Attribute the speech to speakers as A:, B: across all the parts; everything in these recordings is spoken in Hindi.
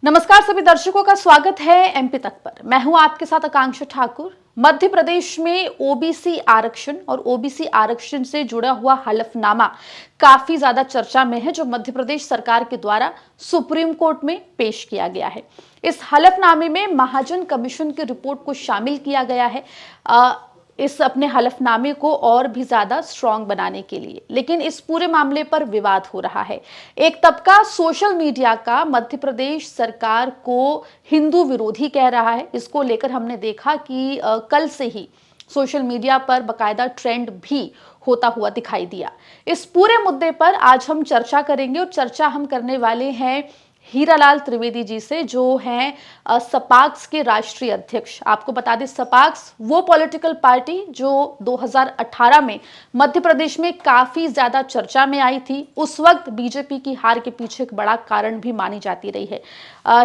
A: नमस्कार सभी दर्शकों का स्वागत है एमपी तक पर। मैं हूं आपके साथ आकांक्षा ठाकुर। मध्य प्रदेश में ओबीसी आरक्षण और ओबीसी आरक्षण से जुड़ा हुआ हलफनामा काफी ज्यादा चर्चा में है, जो मध्य प्रदेश सरकार के द्वारा सुप्रीम कोर्ट में पेश किया गया है। इस हलफनामे में महाजन कमीशन की रिपोर्ट को शामिल किया गया है इस अपने हलफनामे को और भी ज्यादा स्ट्रांग बनाने के लिए। लेकिन इस पूरे मामले पर विवाद हो रहा है। एक तबका सोशल मीडिया का मध्य प्रदेश सरकार को हिंदू विरोधी कह रहा है। इसको लेकर हमने देखा कि कल से ही सोशल मीडिया पर बकायदा ट्रेंड भी होता हुआ दिखाई दिया। इस पूरे मुद्दे पर आज हम चर्चा करेंगे और चर्चा हम करने वाले हैं हीरालाल त्रिवेदी जी से, जो हैं सपाक्स के राष्ट्रीय अध्यक्ष। आपको बता दें, सपाक्स वो पॉलिटिकल पार्टी जो 2018 में मध्य प्रदेश में काफी ज्यादा चर्चा में आई थी। उस वक्त बीजेपी की हार के पीछे एक बड़ा कारण भी मानी जाती रही है।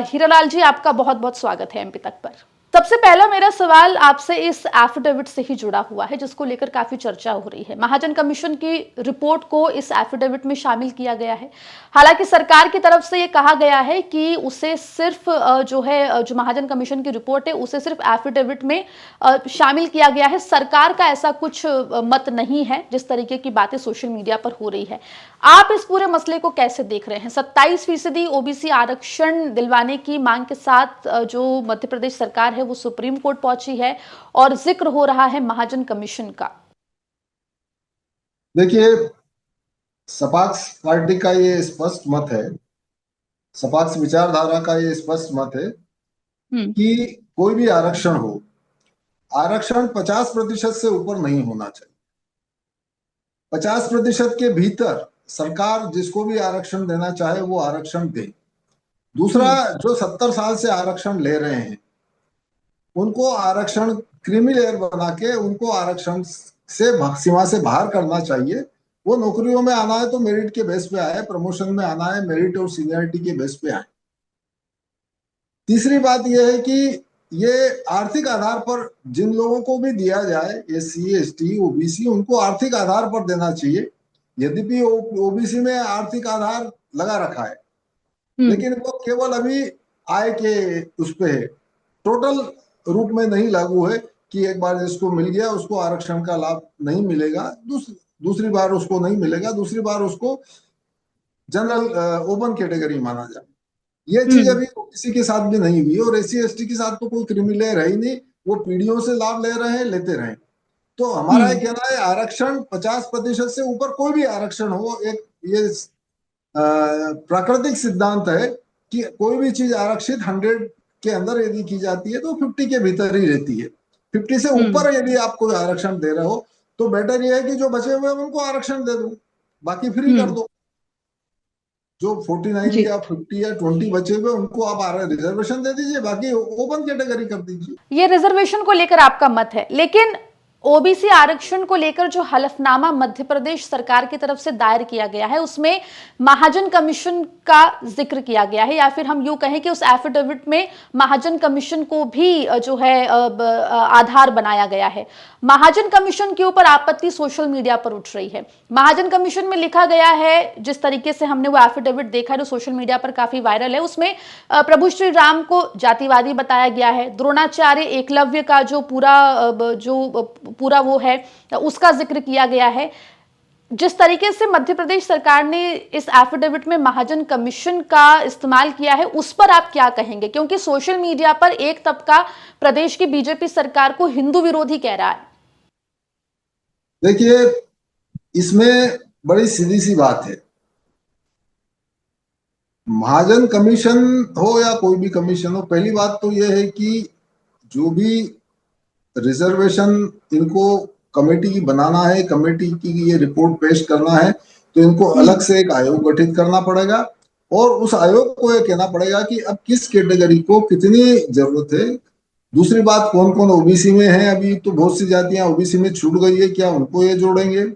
A: हीरालाल जी, आपका बहुत बहुत स्वागत है एमपी तक पर। सबसे पहला मेरा सवाल आपसे इस एफिडेविट से ही जुड़ा हुआ है, जिसको लेकर काफी चर्चा हो रही है। महाजन कमीशन की रिपोर्ट को इस एफिडेविट में शामिल किया गया है। हालांकि सरकार की तरफ से यह कहा गया है कि उसे सिर्फ जो महाजन कमीशन की रिपोर्ट है उसे सिर्फ एफिडेविट में शामिल किया गया है। सरकार का ऐसा कुछ मत नहीं है, जिस तरीके की बातें सोशल मीडिया पर हो रही है। आप इस पूरे मसले को कैसे देख रहे हैं? 27% ओबीसी आरक्षण दिलवाने की मांग के साथ जो मध्य प्रदेश सरकार है वो सुप्रीम कोर्ट पहुंची है और जिक्र हो रहा है महाजन कमीशन का।
B: देखिए, सपाक्स पार्टी का ये स्पष्ट मत है, सपाक्स विचारधारा का ये स्पष्ट मत है कि कोई भी आरक्षण हो, आरक्षण 50% से ऊपर नहीं होना चाहिए। 50% के भीतर सरकार जिसको भी आरक्षण देना चाहे वो आरक्षण दे। दूसरा, जो 70 साल से आरक्षण ले रहे हैं उनको आरक्षण क्रीमी लेयर बना के उनको आरक्षण से सीमा से बाहर करना चाहिए। वो नौकरियों में आना है तो मेरिट के बेस पे आए, प्रमोशन में आना है मेरिट और सीनियरिटी के बेस पे आए। तीसरी बात यह है कि ये आर्थिक आधार पर जिन लोगों को भी दिया जाए, एससी एसटी ओबीसी, उनको आर्थिक आधार पर देना चाहिए। यद्यपि ओबीसी में आर्थिक आधार लगा रखा है, लेकिन वो केवल अभी आय के उस पे है, टोटल रूप में नहीं लागू है कि एक बार जिसको मिल गया उसको आरक्षण का लाभ नहीं मिलेगा, दूसरी बार उसको नहीं मिलेगा, दूसरी बार उसको जनरल ओपन कैटेगरी माना जाए। ये चीज अभी किसी के साथ भी नहीं हुई और एससी एसटी के साथ तो कोई क्रिमिनल है ही नहीं, वो पीढ़ियों से लाभ ले रहे हैं, लेते रहे। तो हमारा ये कहना है आरक्षण 50% से ऊपर कोई भी आरक्षण हो, एक ये प्राकृतिक सिद्धांत है कि कोई भी चीज आरक्षित 100 के अंदर यदि की जाती है तो 50 के भीतर ही रहती है। 50 से ऊपर यदि आप कोई आरक्षण दे रहे हो तो बेटर यह है कि जो बचे हुए हैं उनको आरक्षण दे दो, बाकी फ्री कर दो। जो 49 या 50 या 20 बचे हुए उनको आप रिजर्वेशन दे दीजिए, बाकी ओपन कैटेगरी कर दीजिए।
A: ये रिजर्वेशन को लेकर आपका मत है, लेकिन ओबीसी आरक्षण को लेकर जो हलफनामा मध्य प्रदेश सरकार की तरफ से दायर किया गया है उसमें महाजन कमीशन का जिक्र किया गया है, या फिर हम यूं कहें कि उस एफिडेविट में महाजन कमीशन को भी जो है आधार बनाया गया है। महाजन कमीशन के ऊपर आपत्ति सोशल मीडिया पर उठ रही है। महाजन कमीशन में लिखा गया है, जिस तरीके से हमने वो एफिडेविट देखा है जो सोशल मीडिया पर काफी वायरल है, उसमें प्रभु श्री राम को जातिवादी बताया गया है। द्रोणाचार्य एकलव्य का जो पूरा वो है उसका जिक्र किया गया है। जिस तरीके से मध्य प्रदेश सरकार ने इस एफिडेविट में महाजन कमीशन का इस्तेमाल किया है उस पर आप क्या कहेंगे? क्योंकि सोशल मीडिया पर एक तबका प्रदेश की बीजेपी सरकार को हिंदू विरोधी कह रहा है।
B: देखिए, इसमें बड़ी सीधी सी बात है, महाजन कमीशन हो या कोई भी कमीशन हो, पहली बात तो यह है कि जो भी रिजर्वेशन इनको कमेटी की बनाना है, कमेटी की ये रिपोर्ट पेश करना है, तो इनको अलग से एक आयोग गठित करना पड़ेगा और उस आयोग को ये कहना पड़ेगा कि अब किस कैटेगरी को कितनी जरूरत है। दूसरी बात, कौन कौन ओबीसी में है, अभी तो बहुत सी जातियां ओबीसी में छूट गई है, क्या उनको ये जोड़ेंगे।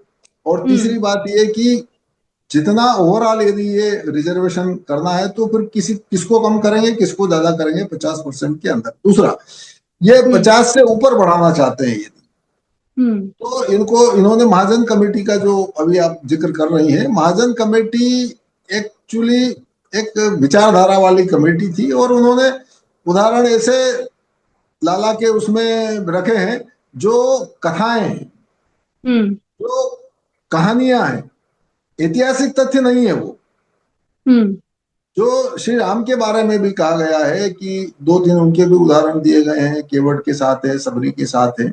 B: और तीसरी बात ये कि जितना ओवरऑल यदि ये रिजर्वेशन करना है तो फिर किसको कम करेंगे, किसको ज्यादा करेंगे 50% के अंदर। दूसरा, ये 50 से ऊपर बढ़ाना चाहते हैं यदि, तो इन्होंने महाजन कमेटी का जो अभी आप जिक्र कर रही हैं, महाजन कमेटी एक्चुअली एक विचारधारा वाली कमेटी थी और उन्होंने उदाहरण ऐसे लाला के उसमें रखे हैं जो कथाएं हैं,
C: हम्म
B: जो कहानियां हैं, ऐतिहासिक तथ्य नहीं है वो।
C: हम्म
B: जो श्री राम के बारे में भी कहा गया है कि दो तीन उनके भी उदाहरण दिए गए हैं, केवट के साथ है, सबरी के साथ है।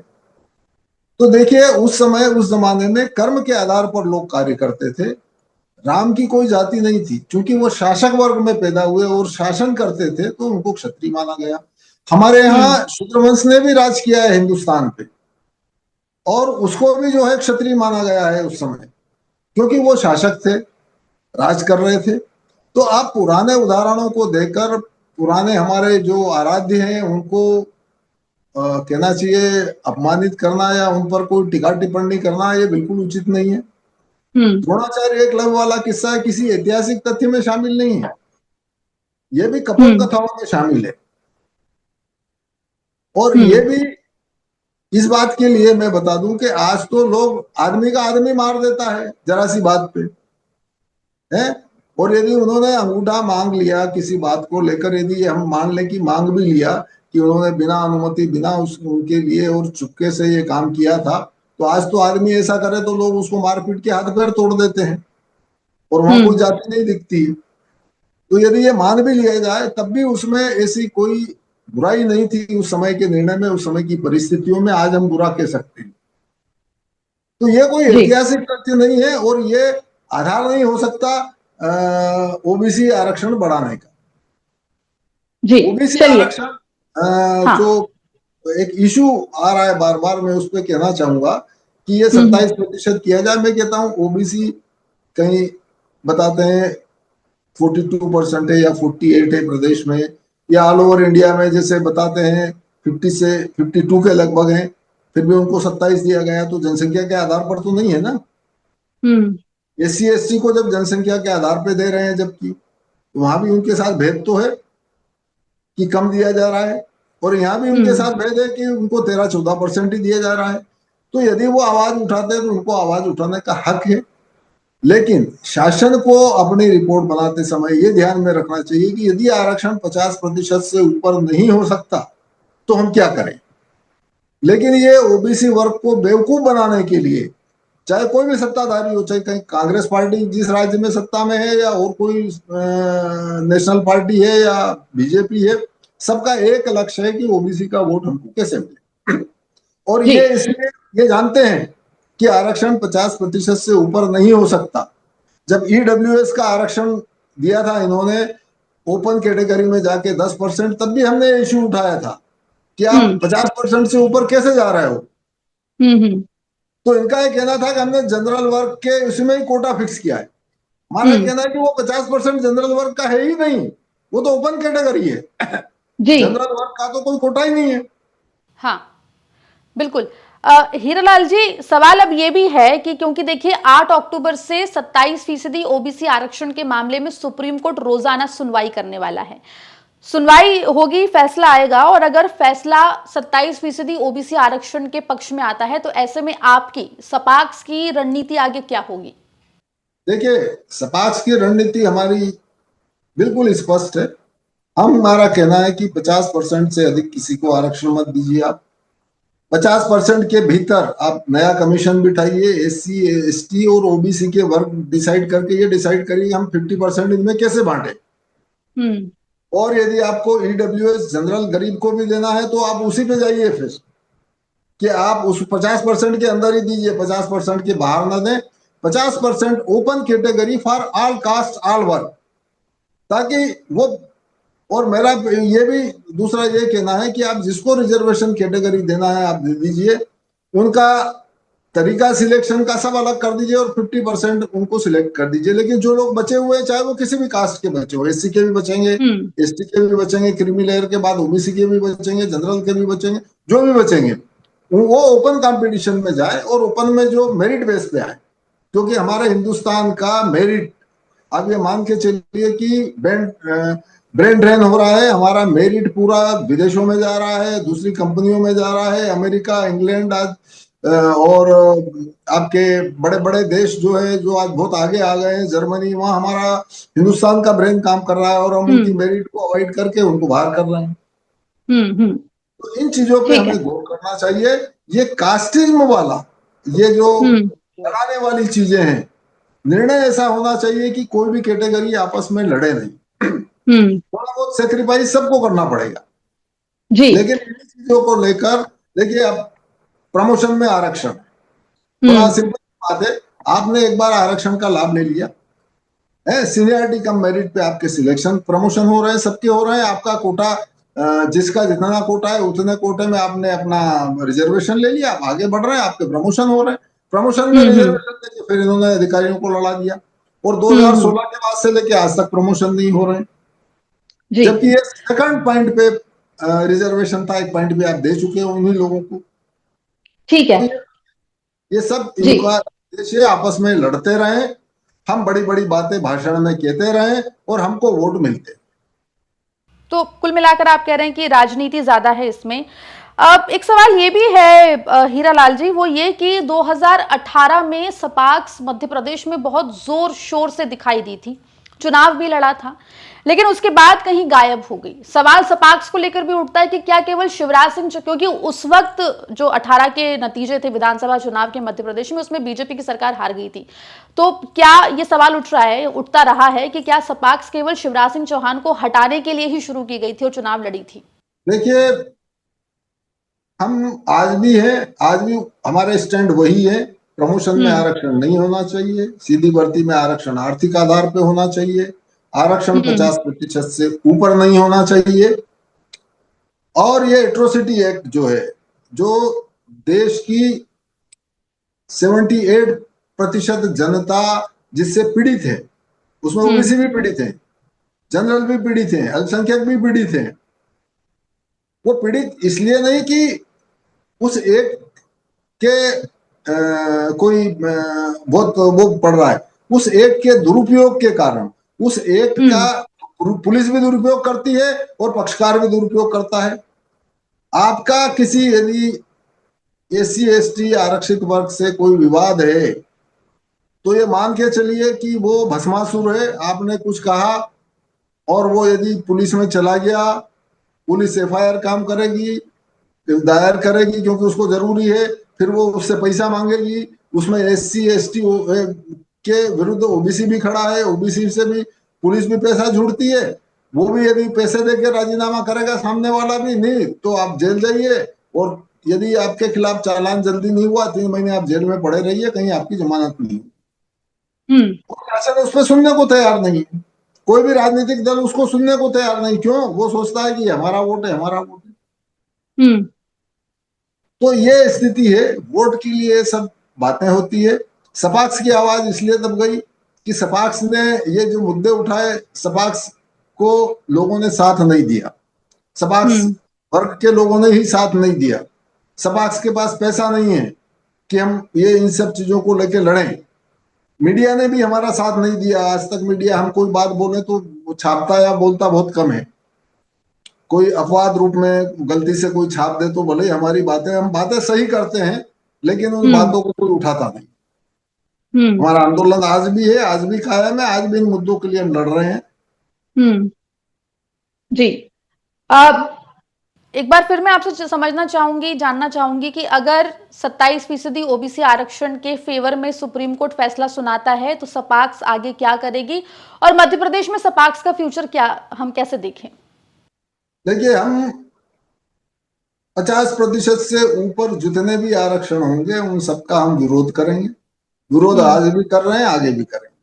B: तो देखिए उस समय उस जमाने में कर्म के आधार पर लोग कार्य करते थे। राम की कोई जाति नहीं थी, क्योंकि वो शासक वर्ग में पैदा हुए और शासन करते थे तो उनको क्षत्रिय माना गया। हमारे यहाँ शूद्रवंश ने भी राज किया है हिंदुस्तान पे, और उसको भी जो है क्षत्रिय माना गया है उस समय, क्योंकि वो शासक थे, राज कर रहे थे। तो आप पुराने उदाहरणों को देखकर पुराने हमारे जो आराध्य हैं उनको कहना चाहिए अपमानित करना या उन पर कोई टिका टिप्पणी करना, ये बिल्कुल उचित नहीं है। द्रोणाचार्य एकलव्य वाला किस्सा किसी ऐतिहासिक तथ्य में शामिल नहीं है, ये भी कपोल कथाओं में शामिल है। और ये भी इस बात के लिए मैं बता दूं कि आज तो लोग आदमी का आदमी मार देता है जरा सी बात पे, है। और यदि उन्होंने अंगूठा मांग लिया किसी बात को लेकर, यदि हम मान लें कि मांग भी लिया कि उन्होंने बिना अनुमति बिना उनके लिए और चुपके से ये काम किया था, तो आज तो आदमी ऐसा करे तो लोग उसको मारपीट के हाथ पैर तोड़ देते हैं और वहां कोई जाति नहीं दिखती है। तो यदि ये मान भी लिया जाए तब भी उसमें ऐसी कोई बुराई नहीं थी उस समय के निर्णय में, उस समय की परिस्थितियों में। आज हम बुरा कह सकते हैं। तो ये कोई ऐतिहासिक तथ्य नहीं है और ये आधार नहीं हो सकता ओबीसी आरक्षण बढ़ाने का। ओबीसी आरक्षण जो एक इशू आ रहा है बार बार, मैं उस पर कहना चाहूंगा कि ये 27% किया जाए। मैं कहता हूँ ओबीसी कहीं बताते हैं 42% है या 48 है प्रदेश में, या ऑल ओवर इंडिया में जैसे बताते हैं 50 से 52 के लगभग हैं, फिर भी उनको 27 दिया गया। तो जनसंख्या के आधार पर तो नहीं है ना। एससी एसटी को जब जनसंख्या के आधार पे दे रहे हैं, जबकि तो वहां भी उनके साथ भेद तो है कि कम दिया जा रहा है, और यहाँ भी उनके साथ भेद है कि उनको 13-14% ही दिया जा रहा है। तो यदि वो आवाज उठाते हैं तो उनको आवाज उठाने का हक है, लेकिन शासन को अपनी रिपोर्ट बनाते समय ये ध्यान में रखना चाहिए कि यदि आरक्षण 50% से ऊपर नहीं हो सकता तो हम क्या करें। लेकिन ये ओबीसी वर्ग को बेवकूफ बनाने के लिए, चाहे कोई भी सत्ताधारी हो, चाहे कहीं कांग्रेस पार्टी जिस राज्य में सत्ता में है या और कोई नेशनल पार्टी है या बीजेपी है, सबका एक लक्ष्य है कि ओबीसी का वोट हमको कैसे मिले। और ये इसलिए ये जानते हैं कि आरक्षण 50% से ऊपर नहीं हो सकता। जब ईडब्ल्यूएस का आरक्षण दिया था इन्होंने ओपन कैटेगरी में जाके 10%, तब भी हमने इश्यू उठाया था कि आप 50% से ऊपर कैसे जा रहे हो। तो इनका ये कहना था कि हमने जनरल वर्ग के उसमें ही कोटा फिक्स किया है। हमारा कहना है कि वो 50% जनरल वर्ग का है ही नहीं, वो तो ओपन कैटेगरी है। जनरल वर्ग का तो कोई कोटा ही नहीं है।
A: हाँ बिल्कुल। हीरालाल जी, सवाल अब ये भी है कि क्योंकि देखिए 8 अक्टूबर से 27% ओबीसी आरक्षण के मामले में सुप्रीम कोर्ट रोजाना सुनवाई करने वाला है। सुनवाई होगी, फैसला आएगा, और अगर फैसला 27% ओबीसी आरक्षण के पक्ष में आता है तो ऐसे में आपकी सपाक्स की रणनीति आगे क्या होगी?
B: देखिए, सपाक्स की रणनीति हमारी बिल्कुल स्पष्ट है। हमारा कहना है कि 50% से अधिक किसी को आरक्षण मत दीजिए। आप 50% के भीतर आप नया कमीशन बिठाइए, एससी एसटी और ओबीसी के वर्ग डिसाइड करके ये डिसाइड करिए हम 50% इनमें कैसे बांटे। और यदि आपको ईडब्ल्यूएस जनरल गरीब को भी देना है तो आप उसी पे जाइए फिर, कि आप उस 50% के अंदर ही दीजिए, 50% के बाहर ना दें। 50% open category for all cast all वर्ग, ताकि वो, और मेरा ये भी दूसरा ये कहना है कि आप जिसको रिजर्वेशन कैटेगरी देना है आप दे दीजिए, उनका तरीका सिलेक्शन का सब अलग कर दीजिए और 50% उनको सिलेक्ट कर दीजिए। लेकिन जो लोग बचे हुए हैं, चाहे वो किसी भी कास्ट के बचे हो, एससी के भी बचेंगे, एसटी के भी बचेंगे, क्रीमी लेयर के बाद ओबीसी के भी बचेंगे, जनरल के भी बचेंगे, जो भी बचेंगे वो ओपन कंपटीशन में जाए और ओपन में जो मेरिट बेस पे आए। क्योंकि हमारे हिंदुस्तान का मेरिट, आप ये मान के चलिए कि ब्रेन ड्रेन हो रहा है। हमारा मेरिट पूरा विदेशों में जा रहा है, दूसरी कंपनियों में जा रहा है, अमेरिका, इंग्लैंड, आज और आपके बड़े बड़े देश जो है, जो आज बहुत आगे आ गए हैं, जर्मनी, वहां हमारा हिंदुस्तान का ब्रेन काम कर रहा है और हम उनकी मेरिट को अवॉइड करके उनको बाहर कर रहे हैं।
C: हम्म।
B: तो इन चीजों पे
C: ठीक है।
B: हमें गौर करना चाहिए। ये कास्टिज्म वाला, ये जो
C: हम्म
B: लड़ाने वाली चीजें हैं, निर्णय ऐसा होना चाहिए कि कोई भी कैटेगरी आपस में लड़े नहीं।
C: हम्म।
B: थोड़ा बहुत सेक्रीफाइस सबको करना पड़ेगा,
C: जी।
B: लेकिन इन चीजों को लेकर देखिए, अब प्रमोशन में आरक्षण, बड़ा
C: हम्म
B: सिंपल बात है। आपने एक बार आरक्षण का लाभ ले लिया है, सीनियरिटी कम मेरिट पे आपके सिलेक्शन प्रमोशन हो रहे हैं, सबके हो रहे हैं। आपका कोटा, जिसका जितना कोटा है उतने कोटे में आपने अपना रिजर्वेशन ले लिया, आप आगे बढ़ रहे हैं, आपके प्रमोशन हो रहे हैं। प्रमोशन में
C: हम्म।
B: रिजर्वेशन लेके फिर इन्होंने अधिकारियों को लड़ा दिया, और
C: हम्म।
B: 2016 के बाद से लेके आज तक प्रमोशन नहीं हो रहे हैं।
C: जी।
B: जबकि ये सेकंड पॉइंट पे रिजर्वेशन था, एक पॉइंट पे आप दे चुके हो उन्हीं लोगों को।
C: ठीक है।
B: तो ये सब
C: जी।
B: इनका उद्देश्य आपस में लड़ते रहे, हम बड़ी बड़ी बातें भाषण में कहते रहे और हमको वोट मिलते।
A: तो कुल मिलाकर आप कह रहे हैं कि राजनीति ज्यादा है इसमें। अब एक सवाल ये भी है हीरा लाल जी, वो ये कि 2018 में सपाक्स मध्य प्रदेश में बहुत जोर शोर से दिखाई दी थी, चुनाव भी लड़ा था, लेकिन उसके बाद कहीं गायब हो गई। सवाल सपाक्स को लेकर भी उठता है कि क्या केवल शिवराज सिंह, क्योंकि उस वक्त जो 18 के नतीजे थे विधानसभा चुनाव के मध्य प्रदेश में, उसमें बीजेपी की सरकार हार गई थी। तो क्या ये सवाल उठता रहा है कि क्या सपाक्स केवल शिवराज सिंह चौहान को हटाने के लिए ही शुरू की गई थी और चुनाव लड़ी थी?
B: देखिए, हम आज भी है, आज भी हमारे स्टैंड वही है। प्रमोशन में
C: हम्म
B: आरक्षण नहीं होना चाहिए, सीधी भर्ती में आरक्षण आर्थिक आधार पे होना चाहिए, आरक्षण
C: हम्म
B: 50% से ऊपर नहीं होना चाहिए। और ये एट्रोसिटी एक्ट जो है, जो देश की 78% जनता जिससे पीड़ित है, उसमें
C: हम्म
B: ओबीसी भी पीड़ित है, जनरल भी पीड़ित है, अल्पसंख्यक भी पीड़ित है। वो पीड़ित इसलिए नहीं कि उस एक के कोई बहुत वो पड़ रहा है, उस एक के दुरुपयोग के कारण, उस एक का
C: हम्म
B: पुलिस भी दुरुपयोग करती है और पक्षकार भी दुरुपयोग करता है। आपका किसी यदि एससी एसटी आरक्षित वर्ग से कोई विवाद है, तो ये मान के चलिए कि वो भस्मासुर है। आपने कुछ कहा और वो यदि पुलिस में चला गया, पुलिस एफआईआर काम करेगी, दायर करेगी क्योंकि उसको जरूरी है, फिर वो उससे पैसा मांगेगी। उसमें एससी एसटी के विरुद्ध ओबीसी भी खड़ा है, ओबीसी से भी पुलिस भी पैसा जुड़ती है। वो भी यदि पैसे देके राजीनामा करेगा सामने वाला भी, नहीं तो आप जेल जाइए, और यदि आपके खिलाफ चालान जल्दी नहीं हुआ, 3 महीने आप जेल में पड़े रहिए, कहीं आपकी जमानत नहीं हुई।
C: हम्म
B: शासन उस पर सुनने को तैयार नहीं है, कोई भी राजनीतिक दल उसको सुनने को तैयार नहीं। क्यों? वो सोचता है कि हमारा वोट है, हमारा वोट है।
C: हम्म
B: तो ये स्थिति है, वोट के लिए सब बातें होती है। सपाक्स की आवाज इसलिए दब गई कि सपाक्स ने ये जो मुद्दे उठाए, सपाक्स को लोगों ने साथ नहीं दिया, सपाक्स
C: हम्म
B: वर्ग के लोगों ने ही साथ नहीं दिया। सपाक्स के पास पैसा नहीं है कि हम ये इन सब चीजों को लेके लड़ें। मीडिया ने भी हमारा साथ नहीं दिया। आज तक मीडिया हम कोई बात बोले तो छापता या बोलता बहुत कम है। कोई अपवाद रूप में गलती से कोई छाप दे तो भले ही हमारी बातें, हम बातें सही करते हैं, लेकिन उन
C: हम्म
B: बातों को कोई उठाता नहीं।
C: हम्म
B: हमारा आंदोलन आज भी है, आज भी कायम है, आज भी इन मुद्दों के लिए हम लड़ रहे हैं।
C: हम्म जी। अब एक बार फिर मैं आपसे समझना चाहूंगी, जानना चाहूंगी कि अगर 27% ओबीसी आरक्षण के फेवर में सुप्रीम कोर्ट फैसला सुनाता है तो सपाक्स आगे क्या करेगी, और मध्य प्रदेश में सपाक्स का फ्यूचर क्या, हम कैसे देखें?
B: देखिए, हम 50% से ऊपर जितने भी आरक्षण होंगे उन सबका हम विरोध करेंगे। विरोध
C: हम्म
B: आज भी कर रहे हैं, आगे भी करेंगे।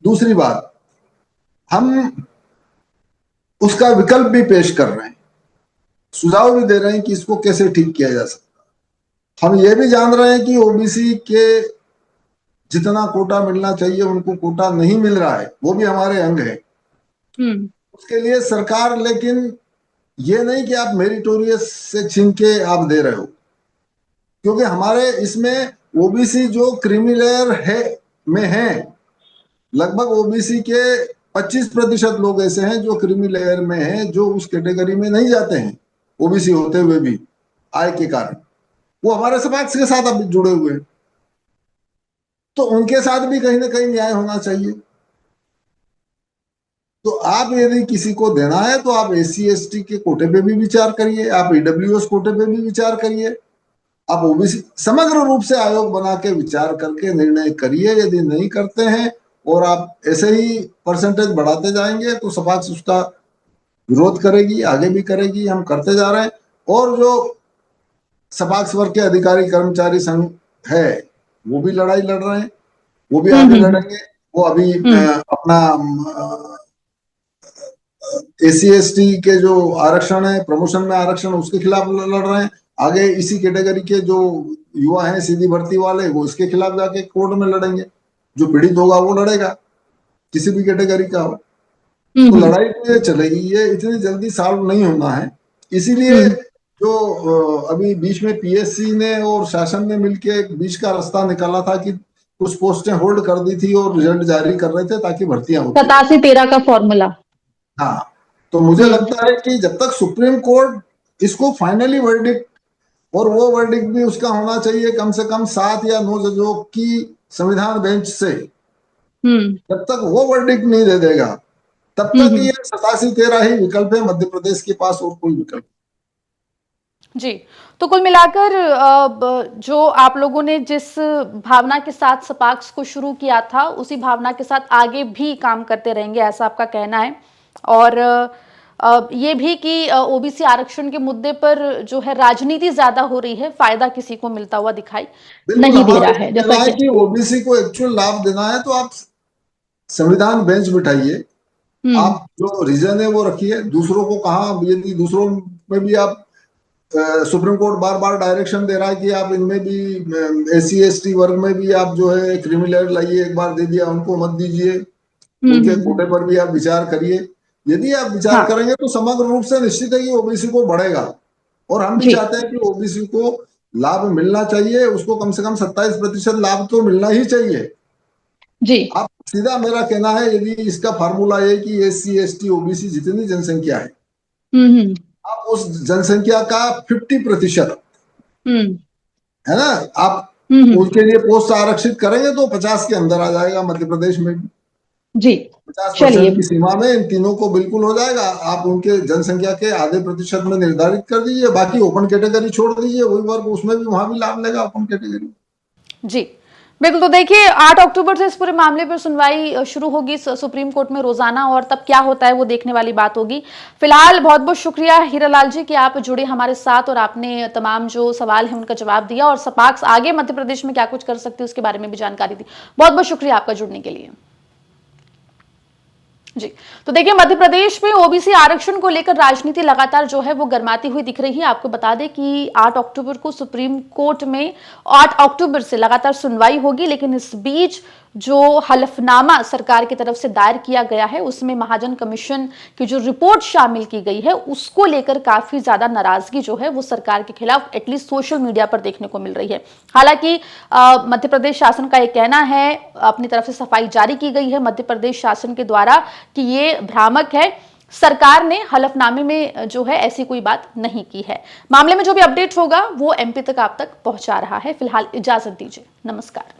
B: दूसरी बात, हम उसका विकल्प भी पेश कर रहे हैं, सुझाव भी दे रहे हैं कि इसको कैसे ठीक किया जा सकता। हम ये भी जान रहे हैं कि ओबीसी के जितना कोटा मिलना चाहिए उनको कोटा नहीं मिल रहा है, वो भी हमारे अंग है।
C: हम्म
B: उसके लिए सरकार, लेकिन ये नहीं कि आप मेरिटोरियस से छीन के आप दे रहे हो, क्योंकि हमारे इसमें ओबीसी जो क्रीमी लेयर है में है, लगभग ओबीसी के 25% लोग ऐसे हैं जो क्रीमी लेयर में हैं, जो उस कैटेगरी में नहीं जाते हैं ओबीसी होते हुए भी आय के कारण। वो हमारे सपाक्स के साथ अभी जुड़े हुए हैं, तो उनके साथ भी कहीं ना कहीं न्याय होना चाहिए। तो आप यदि किसी को देना है तो आप SC ST के कोटे पे भी विचार करिए, आप EWS कोटे पे भी विचार करिए, आप OBC समग्र रूप से आयोग बना के विचार करके निर्णय करिए। यदि नहीं करते हैं और आप ऐसे ही परसेंटेज बढ़ाते जाएंगे तो सपाक्स उसका विरोध करेगी, आगे भी करेगी, हम करते जा रहे हैं। और जो सपाक्स वर्ग के अधिकारी कर्मचारी संघ है वो भी लड़ाई लड़ रहे हैं, वो भी आगे लड़ेंगे। वो अभी अपना SC ST के जो आरक्षण है, प्रमोशन में आरक्षण, उसके खिलाफ लड़ रहे हैं। आगे इसी कैटेगरी के जो युवा हैं सीधी भर्ती वाले, वो इसके खिलाफ जाके कोर्ट में लड़ेंगे। जो पीड़ित होगा वो लड़ेगा, किसी भी कैटेगरी का हो। तो लड़ाई तो ये चलेगी, ये इतनी जल्दी सॉल्व नहीं होना है। इसीलिए जो अभी बीच में PSC ने और शासन ने मिलके बीच का रास्ता निकाला था कि कुछ पोस्टें होल्ड कर दी थी और रिजल्ट जारी कर रहे थे ताकि भर्तियां होती।
C: 87-13 का फॉर्मूला।
B: हाँ, तो मुझे लगता है कि जब तक सुप्रीम कोर्ट इसको फाइनली वर्डिक्ट, और वो वर्डिक्ट भी उसका होना चाहिए कम से कम 7 या 9 जजों की संविधान बेंच से, जब तक वो वर्डिक्ट नहीं दे देगा तब तक ये 87-13 ही विकल्प है मध्य प्रदेश के पास, और कोई विकल्प।
A: जी, तो कुल मिलाकर जो आप लोगों ने जिस भावना के साथ सपाक्स को शुरू किया था उसी भावना के साथ आगे भी काम करते रहेंगे, ऐसा आपका कहना है। और ये भी कि OBC आरक्षण के मुद्दे पर जो है राजनीति ज्यादा हो रही है, फायदा किसी को मिलता हुआ दिखाई
C: नहीं दे रहा है। जैसा
B: कि OBC को एक्चुअल लाभ देना है तो आप संविधान बेंच बिठाइए, आप जो रीजन है वो रखिए। दूसरों को कहा, यदि दूसरों में भी आप सुप्रीम कोर्ट बार बार डायरेक्शन दे रहा है कि आप इनमें भी SC ST वर्ग में भी आप जो है क्रिमिनल लाइए, एक बार दे दिया उनको मत दीजिए, उनके कोटे पर भी आप विचार करिए। यदि आप विचार करेंगे तो समग्र रूप से निश्चित है कि OBC को बढ़ेगा। और हम भी चाहते हैं कि OBC को लाभ मिलना चाहिए, उसको कम से कम 27% लाभ तो मिलना ही चाहिए
C: जी।
B: आप सीधा मेरा कहना है, यदि इसका फार्मूला है कि SC ST OBC जितनी जनसंख्या है, आप उस जनसंख्या का 50% है ना, आप उनके लिए पोस्ट आरक्षित करेंगे तो 50 के अंदर आ जाएगा मध्य प्रदेश में भी।
C: जी,
B: 50% की सीमा में इन तीनों को बिल्कुल हो जाएगा। आप उनके जनसंख्या के आधे प्रतिशत में निर्धारित कर दीजिए, बाकी ओपन कैटेगरी छोड़ दीजिए, वही वर्ग उसमें भी, वहां भी लाभ लेगा ओपन कैटेगरी।
A: जी बिल्कुल। तो देखिए 8 अक्टूबर से इस पूरे मामले पर सुनवाई शुरू होगी सुप्रीम कोर्ट में रोजाना, और तब क्या होता है वो देखने वाली बात होगी। फिलहाल बहुत बहुत शुक्रिया हीरालाल जी कि आप जुड़े हमारे साथ और आपने तमाम जो सवाल है उनका जवाब दिया, और सपाक्स आगे मध्य प्रदेश में क्या कुछ कर सकती है उसके बारे में भी जानकारी दी। बहुत बहुत शुक्रिया आपका जुड़ने के लिए। जी, तो देखिए मध्य प्रदेश में OBC आरक्षण को लेकर राजनीति लगातार जो है वो गर्माती हुई दिख रही है। आपको बता दें कि 8 अक्टूबर को सुप्रीम कोर्ट में 8 अक्टूबर से लगातार सुनवाई होगी, लेकिन इस बीच जो हलफनामा सरकार की तरफ से दायर किया गया है उसमें महाजन कमीशन की जो रिपोर्ट शामिल की गई है उसको लेकर काफी ज्यादा नाराजगी जो है वो सरकार के खिलाफ एटलीस्ट सोशल मीडिया पर देखने को मिल रही है। हालांकि मध्य प्रदेश शासन का एक कहना है, अपनी तरफ से सफाई जारी की गई है मध्य प्रदेश शासन के द्वारा कि ये भ्रामक है, सरकार ने हलफनामे में जो है ऐसी कोई बात नहीं की है। मामले में जो भी अपडेट होगा वो MP तक आप तक पहुंचा रहा है। फिलहाल इजाजत दीजिए, नमस्कार।